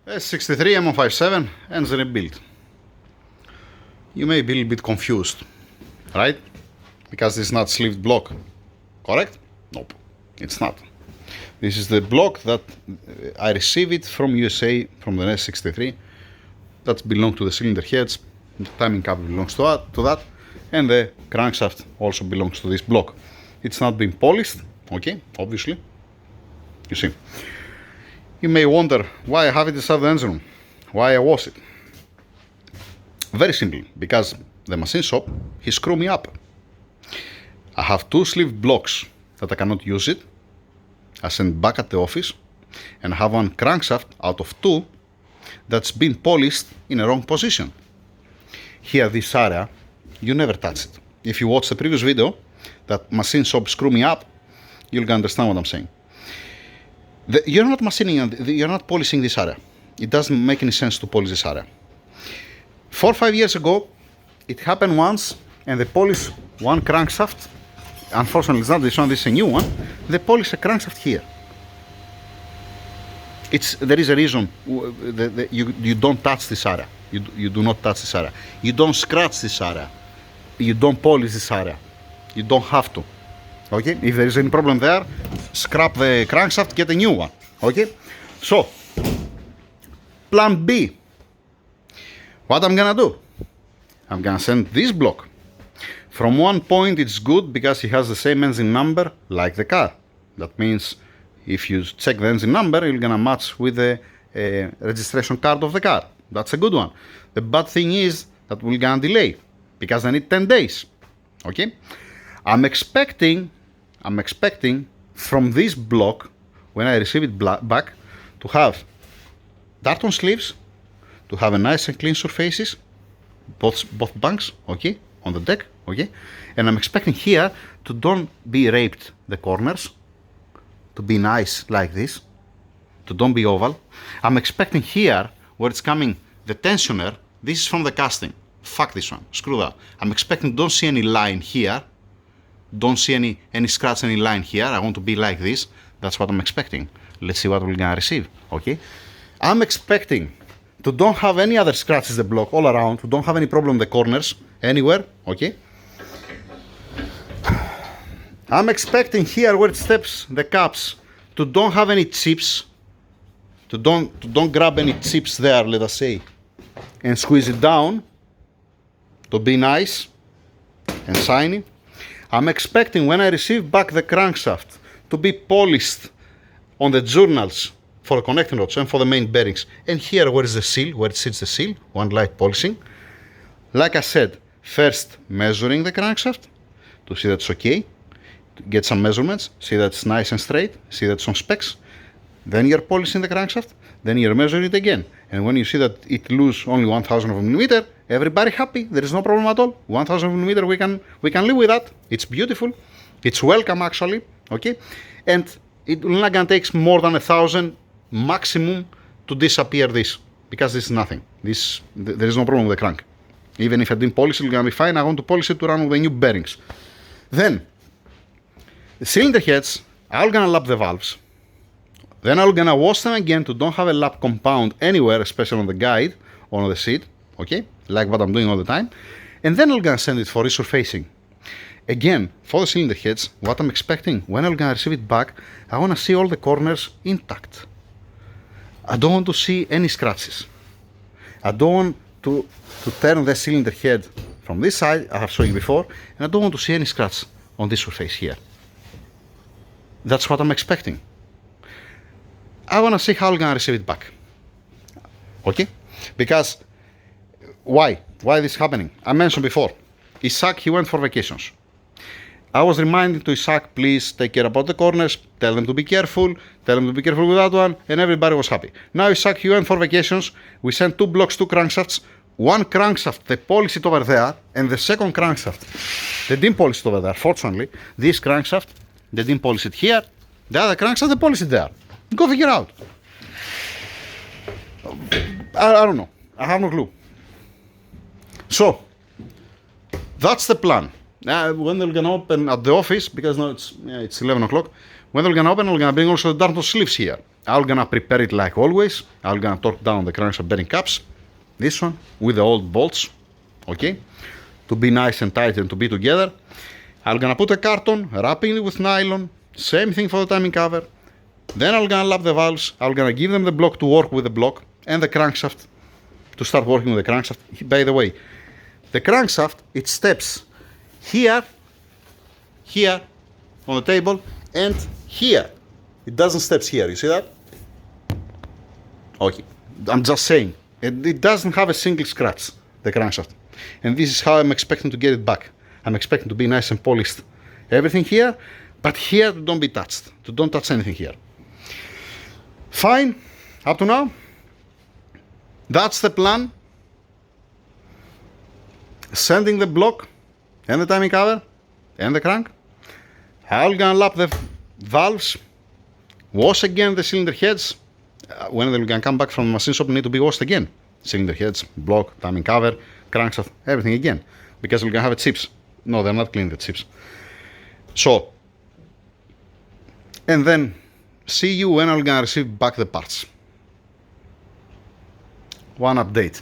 S63 M157 engine rebuild. You may be a little bit confused, right? Because it's not sleeved block, correct? Nope, it's not. This is the block that I received it from USA, from the S63. That belongs to the cylinder heads. The timing cap belongs to that, and the crankshaft also belongs to this block. It's not been polished, okay, obviously. You see. You may wonder why I have it inside the engine room, why I wash it. Very simple, because the machine shop, he screwed me up. I have two sleeved blocks that I cannot use it. I send back at the office, and I have one crankshaft out of two that's been polished in a wrong position. Here, this area, you never touch it. If you watch the previous video, that machine shop screw me up, you'll understand what I'm saying. You're not machining, you're not polishing this area. It doesn't make any sense to polish this area. 4 or 5 years ago, it happened once, and they polished one crankshaft. Unfortunately, it's not this one, this is a new one. They polished a crankshaft here. There is a reason you don't touch this area. You do not touch this area. You don't scratch this area. You don't polish this area. You don't have to. Okay? If there is any problem there, scrap the crankshaft, get a new one. Okay? So, plan B. What I'm gonna do? I'm gonna send this block. From one point it's good because it has the same engine number like the car. That means if you check the engine number, you're gonna match with the registration card of the car. That's a good one. The bad thing is that we're gonna delay because I need 10 days. Okay? I'm expecting from this block, when I receive it back, to have tartan sleeves, to have a nice and clean surfaces, both banks, okay, on the deck, okay, and I'm expecting here to don't be raped the corners, to be nice like this, to don't be oval. I'm expecting here, where it's coming, the tensioner, this is from the casting, fuck this one, screw that. I'm expecting, don't see any line here, don't see any scratch, any line here. I want to be like this. That's what I'm expecting. Let's see what we're gonna receive, okay? I'm expecting to don't have any other scratches the block all around, to don't have any problem in the corners, anywhere, okay? I'm expecting here where it steps the caps to don't have any chips, to don't grab any chips there, let us say, and squeeze it down, to be nice and shiny. I'm expecting when I receive back the crankshaft to be polished on the journals for the connecting rods and for the main bearings. And here where is the seal, where it sits the seal, one light polishing. Like I said, first measuring the crankshaft to see that it's okay, to get some measurements, see that it's nice and straight, see that it's on specs. Then you're polishing the crankshaft, then you're measuring it again. And when you see that it loses only 1,000 of a millimeter, everybody happy, there is no problem at all. 1,000 of a millimeter, we can live with that. It's beautiful, it's welcome actually, okay? And it's not gonna take more than 1,000 maximum to disappear this, because this is nothing. There is no problem with the crank. Even if I didn't polish it, it's gonna be fine. I want to polish it to run with the new bearings. Then, the cylinder heads, I'm gonna lap the valves. Then I'm gonna wash them again to don't have a lap compound anywhere, especially on the guide or on the seat, okay? Like what I'm doing all the time. And then I'm gonna send it for resurfacing. Again, for the cylinder heads, what I'm expecting, when I'm gonna receive it back, I wanna see all the corners intact. I don't want to see any scratches. I don't want to turn the cylinder head from this side, I have shown you before, and I don't want to see any scratch on this surface here. That's what I'm expecting. I want to see how I'm going to receive it back. Okay? Because, why? Why this is happening? I mentioned before, Isaac, he went for vacations. I was reminding to Isaac, please take care about the corners, tell them to be careful with that one, and everybody was happy. Now Isaac, he went for vacations, we sent 2 blocks, 2 crankshafts, one crankshaft, they polished it over there, and the second crankshaft, they didn't polish it over there, fortunately. This crankshaft, they didn't polish it here, the other crankshaft, they polished it there. Go figure out. I don't know. I have no clue. So, that's the plan. When they're gonna open at the office, because now it's 11 o'clock, when they're gonna open, we're gonna bring also the darn sleeves here. I'm gonna prepare it like always. I'm gonna torque down the crankshaft bearing caps, this one, with the old bolts, okay, to be nice and tight and to be together. I'm gonna put a carton, wrapping it with nylon, same thing for the timing cover. Then I'm gonna lap the valves, I'm gonna give them the block to work with the block, and the crankshaft to start working with the crankshaft. By the way, the crankshaft, it steps here, here, on the table, and here. It doesn't steps here, you see that? Okay, I'm just saying, it doesn't have a single scratch, the crankshaft. And this is how I'm expecting to get it back. I'm expecting to be nice and polished. Everything here, but here don't be touched. Don't touch anything here. Fine, up to now. That's the plan. Sending the block and the timing cover and the crank. I'm gonna lap the valves, wash again the cylinder heads. When they're gonna come back from the machine shop, they need to be washed again. Cylinder heads, block, timing cover, crankshaft, everything again. Because we're gonna have chips. No, they're not cleaning the chips. So, and then see you when I'm gonna receive back the parts. One update.